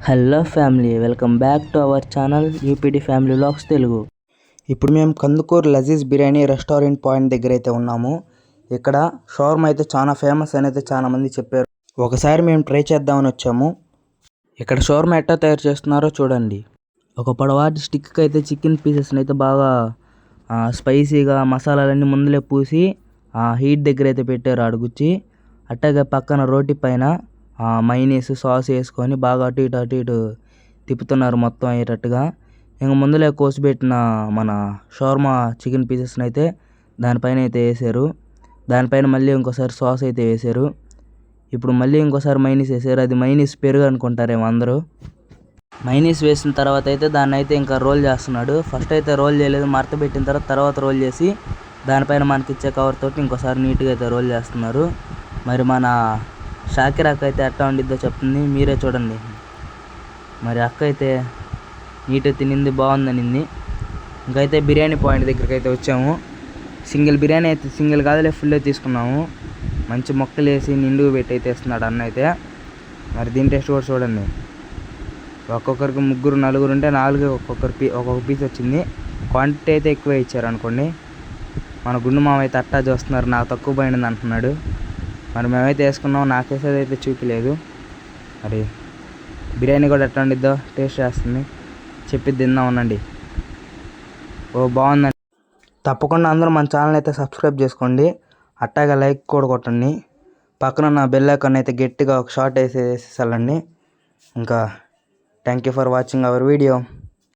Hello family, welcome back to our channel UPD family vlogs Telugu. ఇప్పుడు మేము Kandukur Lazeez biryani restaurant point దగ్గర అయితే ఉన్నాము. ఇక్కడ షవర్మా అయితే చాలా ఫేమస్ అని అయితే చాలా మంది చెప్పారు. ఒకసారి మేము ట్రై చేద్దామని వచ్చాము. ఇక్కడ షవర్మా ఎట్టా తయారు చేస్తున్నారో చూడండి. ఒక పొడవాటి స్టిక్కి అయితే చికెన్ పీసెస్ని అయితే బాగా స్పైసీగా మసాలాలన్నీ ముందులే పూసి హీట్ దగ్గర అయితే పెట్టారు అడుగుచ్చి. అట్టాగే పక్కన రోటి పైన మైనీస్ సాస్ వేసుకొని బాగా అటు ఇటు తిప్పుతున్నారు మొత్తం అయ్యేటట్టుగా. ఇంకా ముందులే కోసిపెట్టిన మన షవర్మా చికెన్ పీసెస్ని అయితే దానిపైన అయితే వేసారు. దానిపైన మళ్ళీ ఇంకోసారి సాస్ అయితే వేసారు. ఇప్పుడు మళ్ళీ ఇంకోసారి మైనీస్ వేసారు. అది మైనీస్ పెరుగు అనుకుంటారేమో అందరూ. మైనీస్ వేసిన తర్వాత అయితే దాన్ని అయితే ఇంకా రోల్ చేస్తున్నాడు. ఫస్ట్ అయితే రోల్ చేయలేదు, మడత పెట్టిన తర్వాత రోల్ చేసి దానిపైన మనకి ఇచ్చే కవర్ తోటి ఇంకోసారి నీట్గా అయితే రోల్ చేస్తున్నారు. మరి మన షాకిరాక్ అయితే ఎట్లా ఉండిద్దో చెప్తుంది, మీరే చూడండి. మరి అక్క అయితే నీట్గా తినింది, బాగుందనింది. ఇంకైతే బిర్యానీ పాయింట్ దగ్గరికి అయితే వచ్చాము. సింగిల్ బిర్యానీ అయితే సింగిల్ కాదులే, ఫుల్ తీసుకున్నాము. మంచి మొక్కలు వేసి నిండుగా పెట్టి అయితే వేస్తున్నాడు అన్న అయితే. మరి దీని టేస్ట్ కూడా చూడండి. ఒక్కొక్కరికి 3 4 ఉంటే 4 ఒక్కొక్క పీస్ వచ్చింది. క్వాంటిటీ అయితే ఎక్కువ ఇచ్చారు అనుకోండి. మన గుండు మామ అయితే అట్టా చూస్తున్నారు, నాకు తక్కువ పోయింది అంటున్నాడు. మరి మేమైతే వేసుకున్నాం, నాకేసేది అయితే చూపిలేదు. మరి బిర్యానీ కూడా ఎట్లా ఉండిద్దో టేస్ట్ చేస్తుంది, చెప్పి తిందాం ఉండండి. బాగుందండి. తప్పకుండా అందరూ మన ఛానల్ అయితే సబ్స్క్రైబ్ చేసుకోండి. అట్టాగా లైక్ కూడా కొట్టండి. పక్కన నా బెల్ ఐకాన్ అయితే గట్టిగా ఒక షార్ట్ వేసేసేయాలండి. ఇంకా thank you for watching our video.